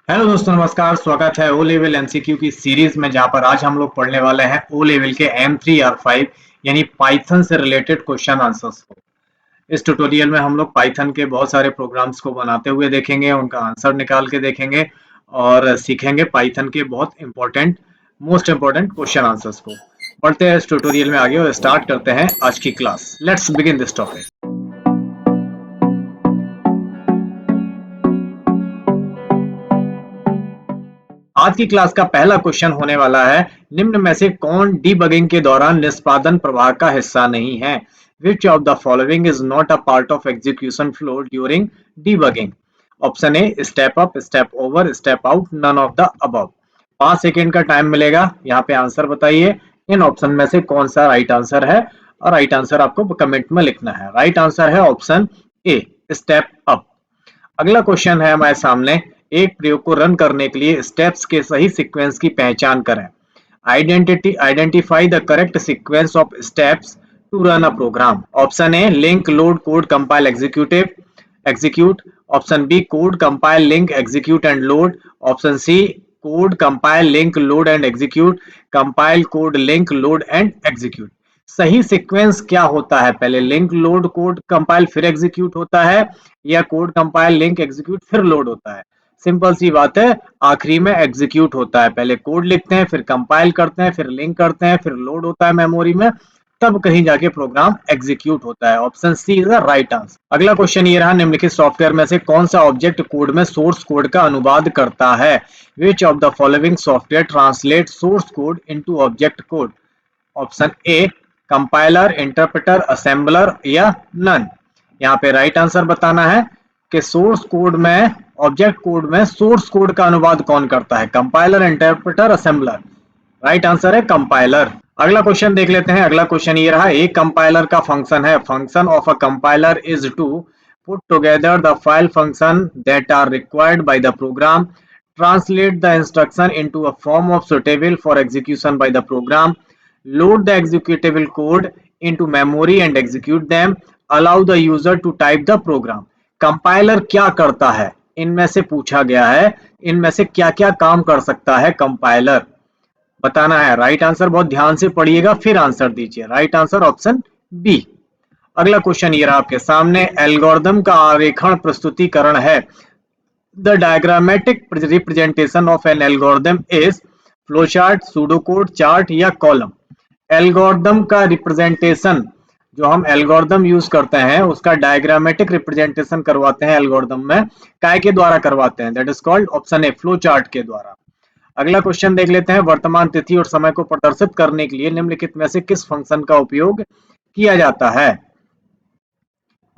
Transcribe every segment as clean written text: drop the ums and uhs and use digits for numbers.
Hello दोस्तों, नमस्कार। स्वागत है ओ लेवल एमसीक्यू की सीरीज में, जहां पर आज हम लोग पढ़ने वाले हैं ओ लेवल के M3R5 यानी पाइथन से रिलेटेड क्वेश्चन आंसर्स को। इस ट्यूटोरियल में हम लोग पाइथन के बहुत सारे प्रोग्राम्स को बनाते हुए देखेंगे, उनका आंसर निकाल के देखेंगे और सीखेंगे पाइथन के बहुत मोस्ट इंपॉर्टेंट क्वेश्चन आंसर्स को। बढ़ते हैं इस ट्यूटोरियल में आगे और स्टार्ट करते हैं आज की class. Let's begin this topic. आज की क्लास का पहला क्वेश्चन होने वाला है, निम्न में से कौन डीबगिंग के दौरान निष्पादन प्रवाह का हिस्सा नहीं है? Which of the following is not a part of execution flow during debugging? Option A step up, step over, step out, none of the above. 5 second का टाइम मिलेगा, यहाँ पे आंसर बताइए इन ऑप्शन में से कौन सा राइट आंसर है, और राइट आंसर आपको कमेंट में लिखना है। राइट आंसर है ऑप्शन ए स्टेप अप। अगला क्वेश्चन है हमारे सामने, एक प्रयोग को रन करने के लिए स्टेप्स के सही सीक्वेंस की पहचान करें। Identify the correct sequence of steps to run a program. Option A link load code compile execute. Option B code compile link execute and load. Option C code compile link load and execute, compile code link load and execute. सही sequence क्या होता है? पहले link load code compile फिर execute होता है, या code compile link execute फिर लोड होता है? सिंपल सी बात है, आखिरी में एग्जीक्यूट होता है। पहले कोड लिखते हैं, फिर कंपाइल करते हैं, फिर लिंक करते हैं, फिर लोड होता है मेमोरी में, तब कहीं जाके प्रोग्राम एग्जीक्यूट होता है। Option C is the right answer. अगला क्वेश्चन ये रहा, निम्नलिखित सॉफ्टवेयर में से कौन सा ऑब्जेक्ट कोड में सोर्स कोड का अनुवाद करता है? Which of the following software translate source code into object code? Option A compiler, interpreter, assembler या नन। यहाँ पे राइट आंसर बताना है कि सोर्स कोड में, ऑब्जेक्ट कोड में सोर्स कोड का अनुवाद कौन करता है? Compiler, interpreter, assembler. Right answer है कंपाइलर। अगला क्वेश्चन देख लेते हैं। अगला क्वेश्चन ये रहा, एक कंपाइलर का फंक्शन है, function of a compiler is to put together the file function that are required by the program, translate the instruction into a form of suitable for execution by the program, load the executable code into memory and execute them, allow the user to type the program। Compiler क्या करता है? इनमें से पूछा गया है, इनमें से क्या क्या काम कर सकता है कंपाइलर, बताना है। राइट आंसर बहुत ध्यान से पढ़िएगा फिर आंसर दीजिए। Right answer option B. अगला क्वेश्चन ये रहा आपके सामने, एल्गोरिथम का आरेखण प्रस्तुतिकरण है। The diagrammatic representation of an algorithm is flowchart, pseudocode, chart या column। एल्गोरिथम का रिप्रेजेंटेशन, जो हम एल्गोरिथम यूज करते हैं उसका डायग्रामेटिक रिप्रेजेंटेशन करवाते हैं एल्गोरिथम में, काय के द्वारा करवाते हैं? That is called option A flow chart के द्वारा। अगला क्वेश्चन देख लेते हैं, वर्तमान तिथि और समय को प्रदर्शित करने के लिए निम्नलिखित में से किस फंक्शन का उपयोग किया जाता है?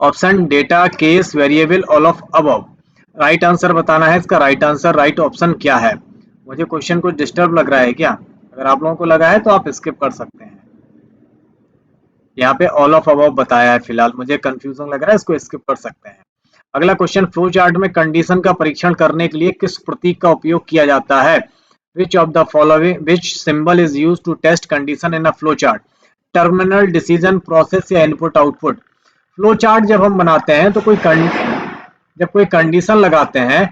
Option data, case, variable, all of above. Right answer बताना है इसका। राइट आंसर, राइट ऑप्शन क्या है? मुझे क्वेश्चन को डिस्टर्ब लग रहा है क्या? अगर आप लोगों को लगा है तो आप स्किप कर सकते हैं। यहाँ पे ऑल ऑफ अबव बताया है, फिलहाल मुझे कंफ्यूजन लग रहा है, इसको स्किप कर सकते हैं। अगला क्वेश्चन, फ्लो चार्ट में कंडीशन का परीक्षण करने के लिए किस प्रतीक का उपयोग किया जाता है? Which of the following, which symbol is used to test condition in a flow chart? Terminal, decision, process या इनपुट आउटपुट? फ्लो चार्ट जब हम बनाते हैं तो जब कोई कंडीशन लगाते हैं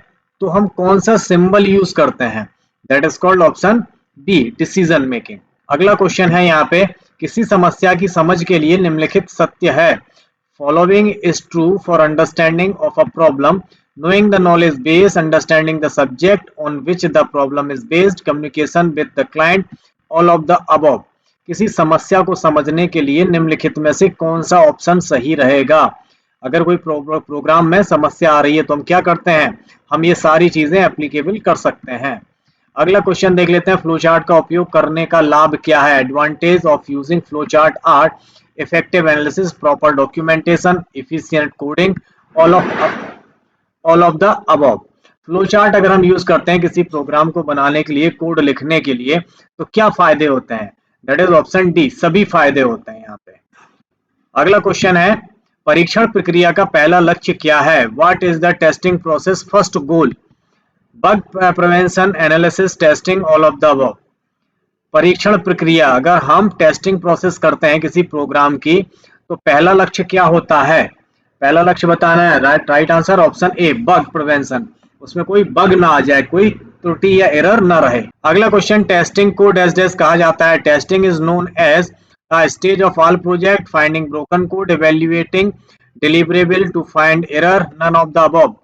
तो हम कौन सा सिंबल यूज करते हैं? That is called option B decision making. अगला क्वेश्चन है यहाँ पे, किसी समस्या की समझ के लिए निम्नलिखित सत्य है। Following is true for understanding of a problem, knowing the knowledge base, understanding the subject on which the problem is based, communication with the client, all of the above। किसी समस्या को समझने के लिए निम्नलिखित में से कौन सा ऑप्शन सही रहेगा? अगर कोई प्रोग्राम में समस्या आ रही है तो हम क्या करते हैं? हम ये सारी चीजें एप्लीकेबल कर सकते हैं। अगला क्वेश्चन देख लेते हैं, फ्लो चार्ट का उपयोग करने का लाभ क्या है? Advantage of using flow chart are effective analysis, proper documentation, efficient coding, all of the above. Flow chart अगर हम यूज करते हैं किसी प्रोग्राम को बनाने के लिए, कोड लिखने के लिए, तो क्या फायदे होते हैं? दैट इज ऑप्शन डी, सभी फायदे होते हैं यहाँ पे। अगला क्वेश्चन है, परीक्षण प्रक्रिया का पहला लक्ष्य क्या है? What is the testing process first goal? Bug prevention, analysis, testing, all of the above. परीक्षण प्रक्रिया, अगर हम टेस्टिंग प्रोसेस करते हैं किसी प्रोग्राम की तो पहला लक्ष्य क्या होता है? पहला लक्ष्य बताना है। Right answer option A bug prevention. उसमें कोई बग ना आ जाए, कोई त्रुटि या एरर ना रहे। अगला क्वेश्चन, टेस्टिंग को डैश डैश कहा जाता है। Testing is known as a stage of all project, finding broken code, evaluating deliverable to find error, none of the above.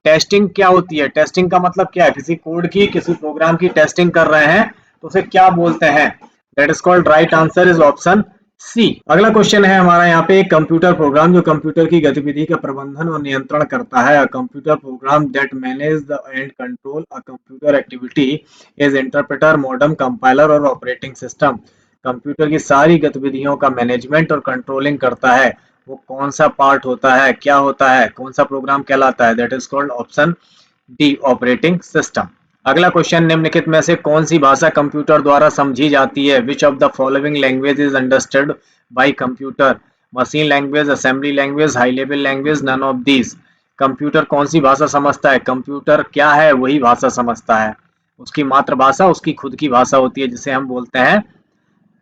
Testing क्या होती है? टेस्टिंग का मतलब क्या है? किसी कोड की, किसी प्रोग्राम की टेस्टिंग कर रहे हैं तो उसे क्या बोलते हैं? That is called, right answer is option C. अगला क्वेश्चन है हमारा यहाँ पे, एक कंप्यूटर प्रोग्राम जो कंप्यूटर की गतिविधि का प्रबंधन और नियंत्रण करता है। Computer program that manage the end control a computer activity is interpreter, modem, compiler और ऑपरेटिंग सिस्टम। कंप्यूटर की सारी गतिविधियों का मैनेजमेंट और कंट्रोलिंग करता है, वो कौन सा पार्ट होता है, क्या होता है, कौन सा प्रोग्राम कहलाता है? That is called option D, operating system. अगला क्वेश्चन, निम्नलिखित में से कौन सी भाषा कंप्यूटर द्वारा समझी जाती है? Which of the following language is understood by computer? Machine language, assembly language, high level language, none of these. Computer कौन सी भाषा समझता है? कंप्यूटर क्या है? वही भाषा समझता है, उसकी मातृभाषा उसकी खुद की भाषा होती है, जिसे हम बोलते हैं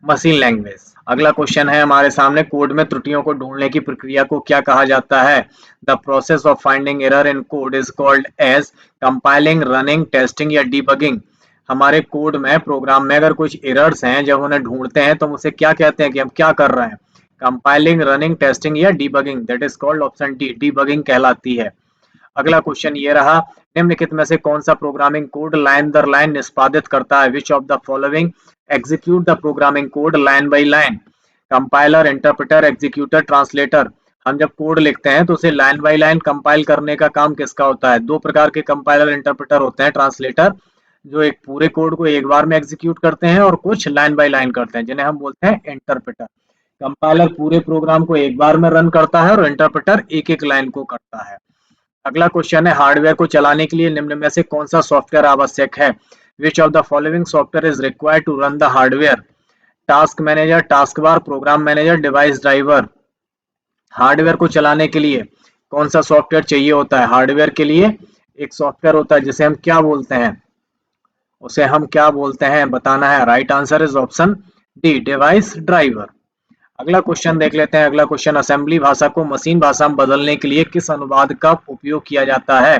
मशीन लैंग्वेज। अगला क्वेश्चन है हमारे सामने, कोड में त्रुटियों को ढूंढने की प्रक्रिया को क्या कहा जाता है? The process of finding error in code is called as compiling, running, testing या डीबगिंग। हमारे कोड में, प्रोग्राम में अगर कुछ एरर्स हैं, जब उन्हें ढूंढते हैं तो हम उसे क्या कहते हैं कि हम क्या कर रहे हैं? कंपाइलिंग, रनिंग, टेस्टिंग या debugging. That is called option D, debugging कहलाती है। अगला क्वेश्चन ये रहा, निम्नलिखित में से कौन सा प्रोग्रामिंग कोड लाइन दर लाइन निष्पादित करता है? Which of the following execute the programming code line by line? Compiler, interpreter, executor, translator. हम जब कोड लिखते हैं तो उसे लाइन बाई लाइन कंपाइल करने का काम किसका होता है? दो प्रकार के कंपाइलर इंटरप्रेटर होते हैं। ट्रांसलेटर जो एक पूरे कोड को एक बार में एग्जीक्यूट करते हैं, और कुछ लाइन बाई लाइन करते हैं, जिन्हें हम बोलते हैं इंटरप्रेटर। कंपाइलर पूरे प्रोग्राम को एक बार में रन करता है और इंटरप्रेटर एक एक लाइन को करता है। अगला क्वेश्चन है, हार्डवेयर को चलाने के लिए निम्न में से कौन सा सॉफ्टवेयर आवश्यक है? Which of the following software is required to run the hardware? Task manager, task bar, program manager, device driver. Hardware को चलाने के लिए कौन सा सॉफ्टवेयर चाहिए होता है? हार्डवेयर के लिए एक सॉफ्टवेयर होता है जिसे हम क्या बोलते हैं? उसे हम क्या बोलते हैं, बताना है। Right answer is option D, device driver. अगला क्वेश्चन देख लेते हैं। अगला क्वेश्चन, असेंबली भाषा को मशीन भाषा में बदलने के लिए किस अनुवाद का उपयोग किया जाता है?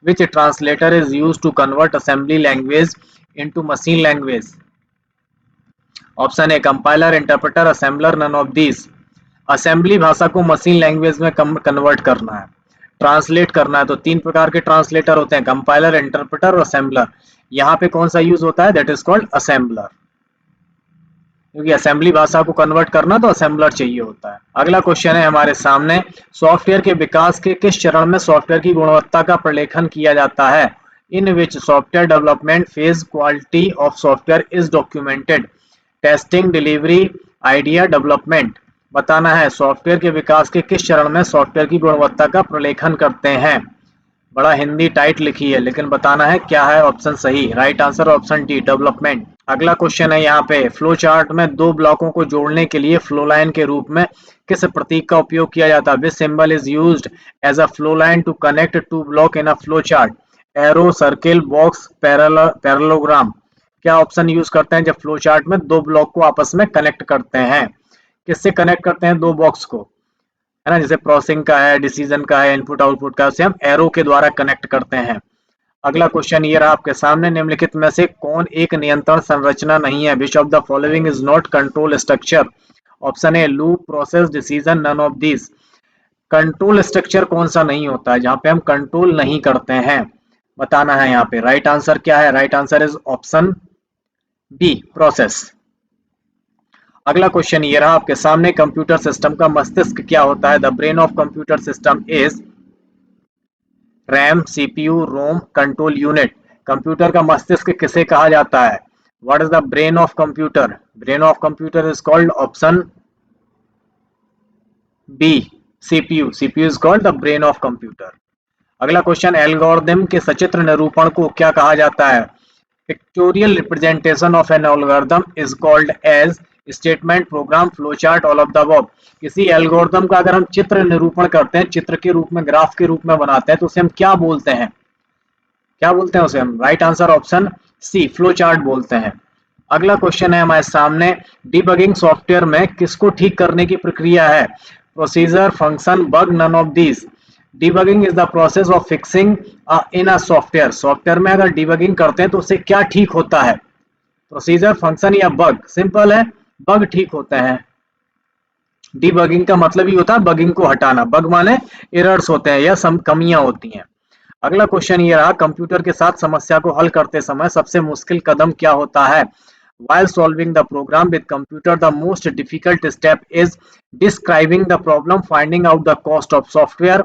Which translator is used to convert assembly language into machine language? Option A, compiler, interpreter, assembler, none of these. Assembly भाषा को मशीन लैंग्वेज में कन्वर्ट करना है, ट्रांसलेट करना है, तो तीन प्रकार के ट्रांसलेटर होते हैं, कंपाइलर, इंटरप्रेटर और असेंबलर। यहाँ पे कौन सा यूज होता है? दैट इज कॉल्ड असेंबलर, क्योंकि असेंबली भाषा को कन्वर्ट करना तो असेंबलर चाहिए होता है। अगला क्वेश्चन है हमारे सामने, सॉफ्टवेयर के विकास के किस चरण में सॉफ्टवेयर की गुणवत्ता का प्रलेखन किया जाता है? In which software development phase quality of software is documented? Testing, delivery, idea, development. बताना है, सॉफ्टवेयर के विकास के किस चरण में सॉफ्टवेयर की गुणवत्ता का प्रलेखन करते हैं? बड़ा हिंदी टाइट लिखी है, लेकिन बताना है क्या है ऑप्शन सही। Right answer option D, development. अगला क्वेश्चन है यहाँ पे, फ्लो चार्ट में दो ब्लॉकों को जोड़ने के लिए फ्लो लाइन के रूप में किस प्रतीक का उपयोग किया जाता है? Which symbol is used as a flow line to connect to block in a flow chart? Arrow, circle, box, parallelogram. क्या ऑप्शन यूज करते हैं जब फ्लो चार्ट में दो ब्लॉक को आपस में कनेक्ट करते हैं? किससे कनेक्ट करते हैं दो बॉक्स को? है ना, जैसे प्रोसेसिंग का है, डिसीजन का है, इनपुट आउटपुट का, उसे हम एरो के द्वारा कनेक्ट करते हैं। अगला क्वेश्चन ये रहा आपके सामने, निम्नलिखित में से कौन एक नियंत्रण संरचना नहीं है? Which of the following is not control structure? Option A, loop, process, decision, none of these. Control structure कौन सा नहीं होता है जहां पे हम कंट्रोल नहीं करते हैं? बताना है यहाँ पे। राइट आंसर क्या है? Right answer is option B, process. अगला क्वेश्चन ये रहा आपके सामने, कंप्यूटर सिस्टम का मस्तिष्क क्या होता है? The brain of computer system is RAM, CPU, ROM, control unit. Computer का मस्तिष्क किसे कहा जाता है? What is the brain of computer? Brain of computer is called option B, CPU. CPU is called the brain of computer. अगला question, algorithm के सचित्र निरूपण को क्या कहा जाता है? Pictorial representation of an algorithm is called as statement, program, flow chart, all of the above. किसी एल्गोरिथम का अगर हम चित्र निरूपण करते हैं, चित्र के रूप में, ग्राफ के रूप में बनाते हैं, तो उसे हम क्या बोलते हैं? क्या बोलते हैं उसे हम? Right answer option C, flow chart बोलते हैं। अगला क्वेश्चन है हमारे सामने, डिबगिंग सॉफ्टवेयर में किसको ठीक करने की प्रक्रिया है? Procedure, function, bug, none of these. Debugging is the process of fixing in a software. Software में अगर डिबगिंग करते हैं तो उससे क्या ठीक होता है? प्रोसीजर, फंक्शन या बग? सिंपल है, बग ठीक होते हैं। डिबगिंग का मतलब ही होता है बगिंग को हटाना। बग माने एरर्स होते हैं या कमियां होती हैं। अगला क्वेश्चन ये रहा, कंप्यूटर के साथ समस्या को हल करते समय सबसे मुश्किल कदम क्या होता है? While solving the program with computer, the most difficult step is describing the problem, finding out the cost of software,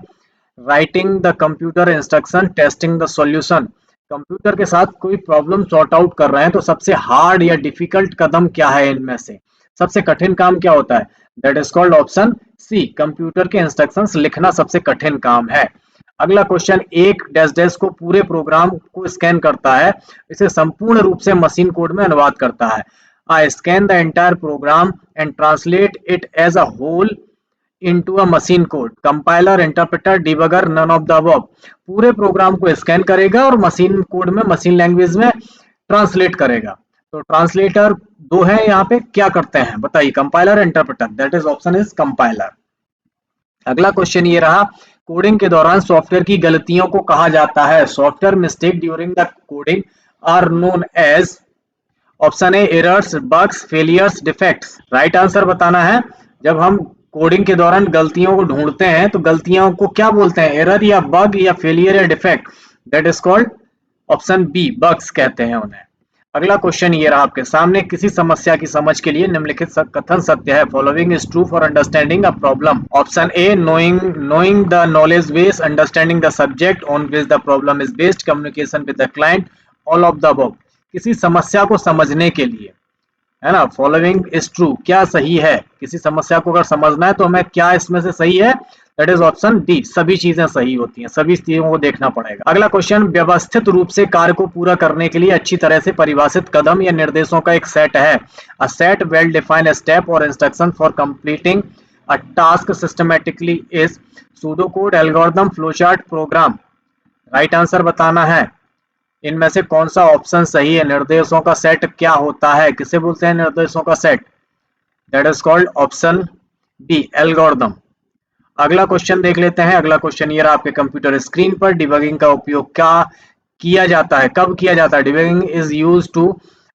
writing the computer instruction, testing the solution. Computer के साथ कोई प्रॉब्लम सॉर्ट आउट कर रहे हैं तो सबसे hard या difficult कदम क्या है इनमें से? सबसे कठिन काम क्या होता है? That is called option C, computer के इंस्ट्रक्शंस लिखना सबसे कठिन काम है। अगला क्वेश्चन, एक डैश डैश को पूरे प्रोग्राम को स्कैन करता है, इसे संपूर्ण रूप से मशीन कोड में अनुवाद करता है। I scan the entire program and translate it as a whole into a machine code. Compiler, interpreter, debugger, none of the above. पूरे प्रोग्राम को स्कैन करेगा और मशीन कोड में, मशीन लैंग्वेज में ट्रांसलेट करेगा। तो ट्रांसलेटर दो है यहाँ पे, क्या करते हैं बताइए? Compiler, interpreter. That is option is compiler. अगला क्वेश्चन ये रहा, कोडिंग के दौरान सॉफ्टवेयर की गलतियों को कहा जाता है? Software mistake during the coding are known as, option A errors, bugs, failures, defects. Right answer बताना है। जब हम कोडिंग के दौरान गलतियों को ढूंढते हैं तो गलतियों को क्या बोलते हैं? एरर या बग या फेलियर या defect? That is called option B, bugs कहते हैं उन्हें। अगला क्वेश्चन ये रहा आपके सामने, किसी समस्या की समझ के लिए निम्नलिखित कथन सत्य है? Following is true for understanding a problem. Option A, knowing the knowledge base, understanding the subject on which the problem is based, communication with the client, all of the above. किसी समस्या को समझने के लिए, है ना, फॉलोइंग इज ट्रू, क्या सही है? किसी समस्या को अगर समझना है तो हमें क्या इसमें से सही है? दैट इज ऑप्शन डी, सभी चीजें सही होती हैं, सभी चीजों को देखना पड़ेगा। अगला क्वेश्चन, व्यवस्थित रूप से कार्य को पूरा करने के लिए अच्छी तरह से परिभाषित कदम या निर्देशों का एक सेट है। A set well defined step और instruction for completing a task systematically is pseudo code, algorithm, flowchart, program. Right answer बताना है। इनमें से कौन सा ऑप्शन सही है? निर्देशों का सेट क्या होता है? किसे बोलते हैं निर्देशों का सेट? That is called option B, algorithm. अगला क्वेश्चन देख लेते हैं। अगला क्वेश्चन ये रहा आपके कंप्यूटर स्क्रीन पर, डिबगिंग का उपयोग क्या किया जाता है, कब किया जाता है? Debugging is use to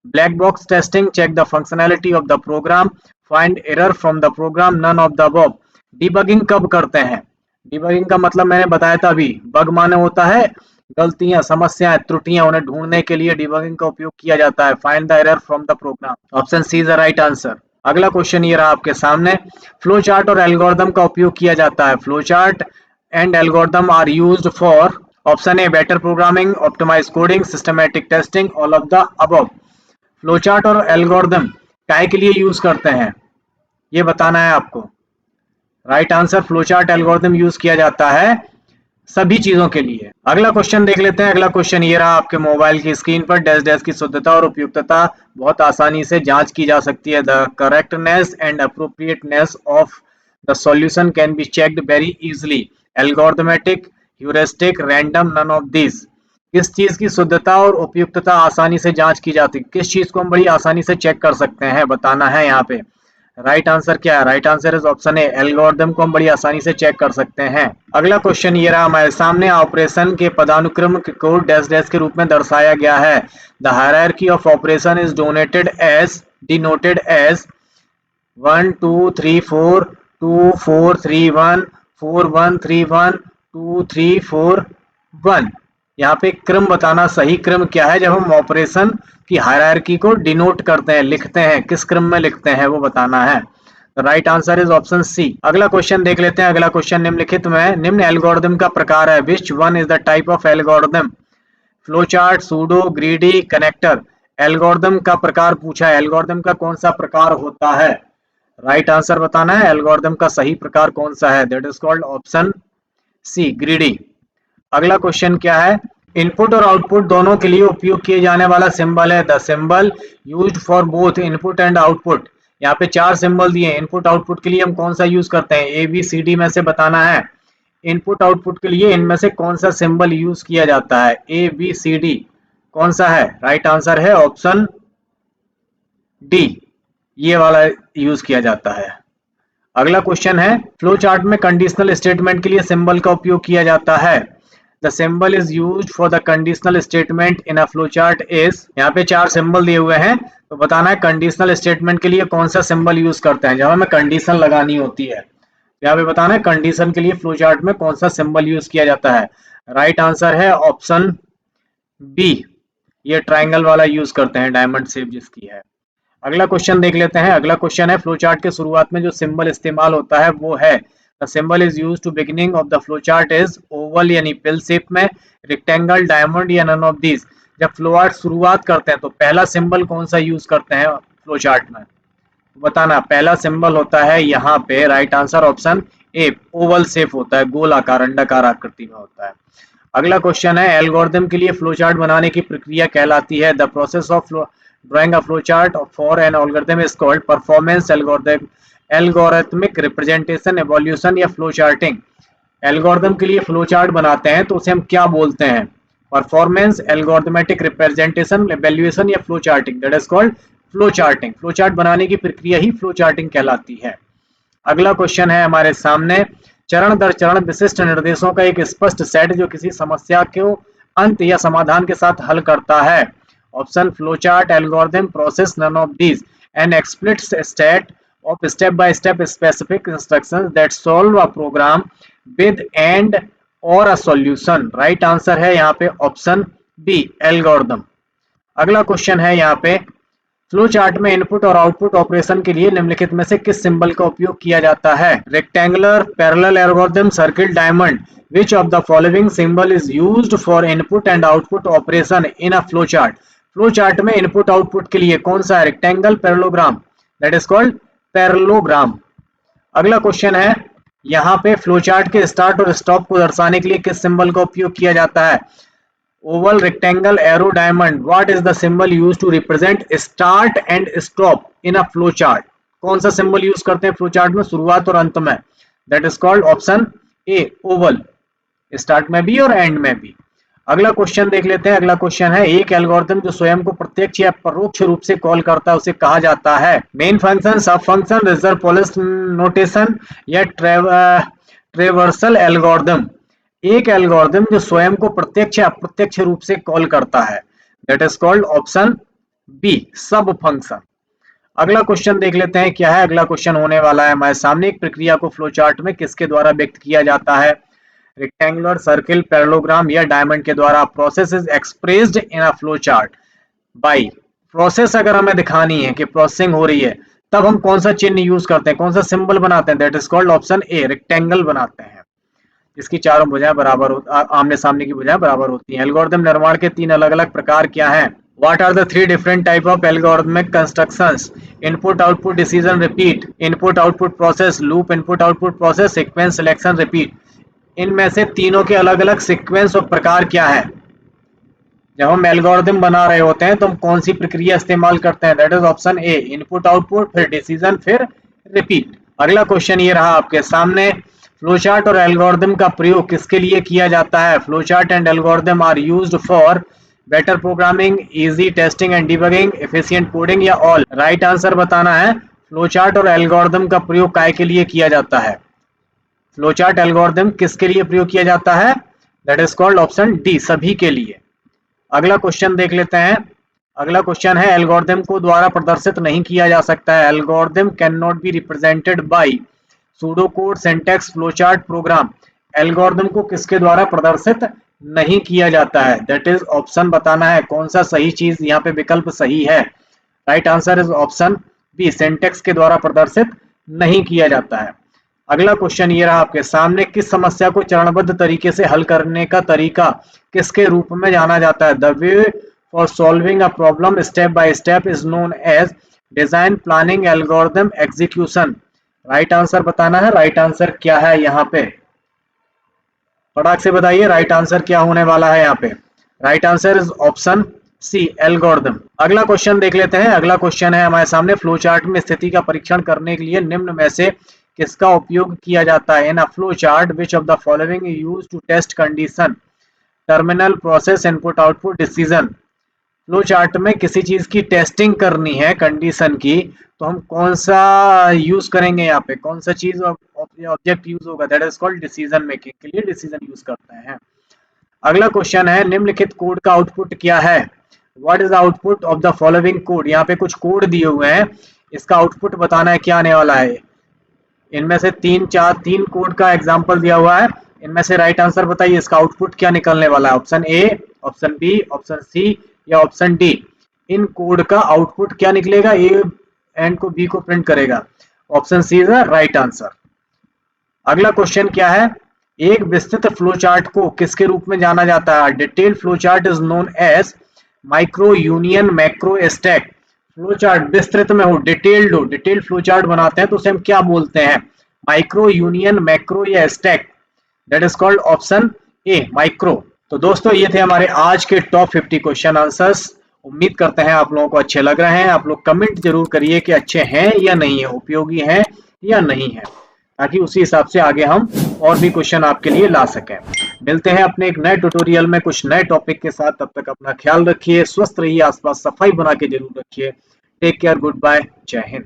black box testing, check the functionality of the program, find error from the program, none of the above. Debugging कब करते हैं? डिबगिंग का मतलब मैंने बताया था अभी, बग माने होता है गलतियां, समस्याएं, त्रुटियां, उन्हें ढूंढने के लिए डिबगिंग का उपयोग किया जाता है। Find the error from the program, option C is the right answer. अगला क्वेश्चन ये रहा आपके सामने, फ्लो चार्ट और एल्गोरिथम का उपयोग किया जाता है। Flow chart and algorithm are used for, option A better programming, optimize coding, systematic testing, all of the above. Flow chart और एल्गोरिथम काय के लिए यूज करते हैं, ये बताना है आपको। Right answer, flow chart algorithm use किया जाता है सभी चीजों के लिए। अगला क्वेश्चन देख लेते हैं। अगला क्वेश्चन ये रहा आपके मोबाइल की स्क्रीन पर, डैश डैश की शुद्धता और उपयुक्तता बहुत आसानी से जांच की जा सकती है। The correctness and appropriateness of the solution can be checked very easily, algorithmic, heuristic, random, none of this. किस चीज की शुद्धता और उपयुक्तता आसानी से जांच की जाती है? किस चीज को हम बड़ी आसानी से चेक कर सकते हैं, बताना है यहाँ पे। राइट आंसर क्या है? Right answer is option A, algorithm को हम बड़ी आसानी से चेक कर सकते हैं। अगला क्वेश्चन ये रहा हमारे सामने, ऑपरेशन के पदानुक्रम को डैश डैश के रूप में दर्शाया गया है। The hierarchy of operation is denoted as 1 2 3 4 2 4 3 1 4 1 3 1 2 3 4 1। यहाँ पे क्रम बताना, सही क्रम क्या है जब हम ऑपरेशन की हायरार्की को डिनोट करते हैं, लिखते हैं, किस क्रम में लिखते हैं वो बताना है। Right answer is option C. अगला क्वेश्चन देख लेते हैं। अगला क्वेश्चन, निम्नलिखित में निम्न एल्गोरिथम का प्रकार है, which one is the type of algorithm? Flow chart, pseudo, greedy, connector. Algorithm का प्रकार पूछा है, एल्गोरिथम का कौन सा प्रकार होता है? राइट आंसर बताना है, एल्गोरिथम का सही प्रकार कौन सा है? That is called option C, greedy. अगला क्वेश्चन क्या है? इनपुट और आउटपुट दोनों के लिए उपयोग किए जाने वाला सिंबल है। The symbol used for both input and output. यहाँ पे चार सिंबल दिए हैं, इनपुट आउटपुट के लिए हम कौन सा यूज करते हैं? ए बी सी डी में से बताना है। इनपुट आउटपुट के लिए इनमें से कौन सा सिंबल यूज किया जाता है? ए बी सी डी कौन सा है? राइट आंसर है ऑप्शन डी, ये वाला यूज किया जाता है। अगला क्वेश्चन है फ्लो चार्ट में कंडीशनल स्टेटमेंट के लिए सिंबल का उपयोग किया जाता है। The symbol is used for the conditional statement in a flow chart is, यहाँ पे 4 सिंबल दिए हुए हैं, तो बताना है कंडीशनल स्टेटमेंट के लिए कौन सा सिंबल यूज करते हैं जब हमें कंडीशन लगानी होती है। यहाँ पे बताना है कंडीशन के लिए फ्लो चार्ट में कौन सा सिंबल यूज किया जाता है। राइट आंसर है ऑप्शन बी, ये ट्राइंगल वाला यूज करते हैं, डायमंड शेप जिसकी है। अगला क्वेश्चन देख लेते हैं। अगला क्वेश्चन है फ्लो चार्ट के शुरुआत में जो सिंबल इस्तेमाल होता है वो है, the symbol is used to beginning of the flow chart is oval यानी पिल शेप में, रेक्टेंगल, डायमंड या नन ऑफ दीज। जब फ्लो चार्ट शुरुआत करते हैं तो पहला सिंबल कौन सा यूज करते हैं फ्लो चार्ट में, बताना। पहला सिंबल होता है यहाँ पे, right answer option A, Oval shape होता है, गोल आकार, अंडाकार आकृति में होता है। अगला क्वेश्चन है एल्गोरिथम के लिए फ्लो चार्ट बनाने की प्रक्रिया कहलाती है, the process of drawing a flow chart for an algorithm is called performance, algorithm, algorithmic representation, evolution या फ्लो चार्टिंग। एल्गोरिथम के लिए फ्लो चार्ट बनाते हैं तो उसे हम क्या बोलते हैं, परफॉर्मेंस, एल्गोरिथमेटिक रिप्रेजेंटेशन, एवोल्यूशन या flow charting, that is called flow charting. Flow chart बनाने की प्रक्रिया ही फ्लो चार्टिंग कहलाती है। अगला क्वेश्चन है हमारे सामने, चरण दर चरण विशिष्ट निर्देशों का एक स्पष्ट सेट जो किसी समस्या को अंत या समाधान के साथ हल करता है। Option flow chart, algorithm, process, none of these. An explicit state of step by step specific instructions that solve a program with end और अ सॉल्यूशन। राइट आंसर है यहाँ पे ऑप्शन बी, एल्गोरिथम। अगला क्वेश्चन है यहाँ पे, flow chart में input और आउटपुट ऑपरेशन के लिए निम्नलिखित में से किस सिंबल का उपयोग किया जाता है, rectangular, parallel algorithm, circle, diamond. Which of the following symbol is used for input and output operation in a flow chart. Flow chart में इनपुट आउटपुट के लिए कौन सा है, rectangle, parallelogram, that is called parallelogram. अगला question है, यहाँ पे फ्लो चार्ट के स्टार्ट और स्टॉप को दर्शाने के लिए किस सिंबल का उपयोग किया जाता है, oval, rectangle, arrow, diamond. What is the symbol used to represent start and stop in a flow chart? कौन सा सिंबल यूज करते हैं फ्लो चार्ट में शुरुआत और अंत में, that is called option A, Oval, start में भी और एंड में भी। अगला क्वेश्चन देख लेते हैं। अगला क्वेश्चन है, एक एल्गोरिथम जो स्वयं को प्रत्यक्ष या परोक्ष रूप से कॉल करता है उसे कहा जाता है, मेन फंक्शन, सब फंक्शन, रिजर्व पॉलिश नोटेशन या ट्रेवर्सल एल्गोरिथम। एक एल्गोरिथम जो स्वयं को प्रत्यक्ष या अप्रत्यक्ष रूप से कॉल करता है, that is called option B, sub function. अगला क्वेश्चन देख लेते हैं क्या है। अगला क्वेश्चन होने वाला है हमारे सामने, एक प्रक्रिया को फ्लो चार्ट में किसके द्वारा व्यक्त किया जाता है, रेक्टेंगुलर, सर्किल, पैरेललोग्राम या डायमंड के द्वारा। Process is expressed in a flow chart by, process अगर हमें दिखानी है कि प्रोसेसिंग हो रही है तब हम कौन सा चिन्ह यूज करते हैं, कौन सा सिंबल बनाते हैं, that is called option A, rectangle बनाते हैं, इसकी चारों भुजाएं बराबर आमने सामने की भुजाएं बराबर होती हैं। एल्गोरिथम निर्माण के 3 अलग अलग प्रकार क्या हैं, what are the 3 different type of algorithmic constructions, input output decision repeat, input output process, loop input output process, sequence selection repeat. इनमें से तीनों के अलग अलग सीक्वेंस और प्रकार क्या है, जब हम एल्गोरिथम बना रहे होते हैं तो हम कौन सी प्रक्रिया इस्तेमाल करते हैं, that is option A, input output, फिर डिसीजन, फिर रिपीट। अगला क्वेश्चन ये रहा आपके सामने, फ्लोचार्ट और एल्गोरिथम का प्रयोग किसके लिए किया जाता है, flowchart and algorithm are used for better programming, easy testing and debugging, efficient coding या ऑल। राइट आंसर बताना है, फ्लोचार्ट और एल्गोरिथम का प्रयोग काय के लिए किया जाता है, फ्लोचार्ट एल्गोरिथम किसके लिए प्रयोग किया जाता है, that is called option D, सभी के लिए। अगला क्वेश्चन देख लेते हैं। अगला क्वेश्चन है, एल्गोरिथम को द्वारा प्रदर्शित नहीं किया जा सकता है, algorithm can not be represented by pseudo code, syntax, flowchart, program. Algorithm को किसके द्वारा प्रदर्शित नहीं किया जाता है, दैट इज ऑप्शन बताना है, कौन सा सही चीज यहाँ पे विकल्प सही है। Right answer is option B, syntax के द्वारा प्रदर्शित नहीं किया जाता है। अगला क्वेश्चन ये रहा आपके सामने, किस समस्या को चरणबद्ध तरीके से हल करने का तरीका किसके रूप में जाना जाता है, the way for solving a problem step by step is known as design, planning, algorithm, execution. Right answer बताना है, राइट आंसर क्या है यहाँ पे, फटाक से बताइए राइट आंसर क्या होने वाला है यहाँ पे। Right answer is option C, algorithm. अगला क्वेश्चन देख लेते हैं। अगला क्वेश्चन है हमारे सामने, फ्लो चार्ट में स्थिति का परीक्षण करने के लिए निम्न में से किसका उपयोग किया जाता है, in a flow chart which of the following used to test condition, terminal, process, input output, decision. Flow chart में किसी चीज की टेस्टिंग करनी है कंडीशन की, तो हम कौन सा यूज करेंगे, यहाँ पे कौन सा चीज ऑब्जेक्ट यूज होगा, that is called decision making के लिए डिसीजन यूज करते हैं। अगला क्वेश्चन है निम्नलिखित कोड का आउटपुट क्या है। What is the output of the following code. यहाँ पे कुछ कोड दिए हुए हैं, इसका आउटपुट बताना है क्या आने वाला है। इनमें से तीन कोड का एग्जांपल दिया हुआ है, इनमें से राइट आंसर बताइए, इसका आउटपुट क्या निकलने वाला है। Option A, option B, option C या ऑप्शन डी। इन कोड का आउटपुट क्या निकलेगा, ए एंड को बी को प्रिंट करेगा। Option C is the right answer. अगला क्वेश्चन क्या है, एक विस्तृत फ्लो चार्ट को किसके रूप में जाना जाता है। Detailed flow chart is known as micro, union, macro, stack. Flow chart विस्तृत में हो, डिटेल्ड फ्लो चार्ट बनाते हैं तो उसे हम क्या बोलते हैं, माइक्रो, यूनियन, मैक्रो या stack. That is called option A, micro. तो दोस्तों ये थे हमारे आज के टॉप 50 क्वेश्चन आंसर्स। उम्मीद करते हैं आप लोगों को अच्छे लग रहे हैं। आप लोग कमेंट जरूर करिए कि अच्छे हैं या नहीं है, उपयोगी हैं या नहीं है, ताकि उसी हिसाब से आगे हम और भी क्वेश्चन आपके लिए ला सकें। मिलते हैं अपने एक नए ट्यूटोरियल में कुछ नए टॉपिक के साथ। तब तक अपना ख्याल रखिए, स्वस्थ रहिए, आसपास सफाई बना के जरूर रखिए। टेक केयर, गुड बाय, जय हिंद।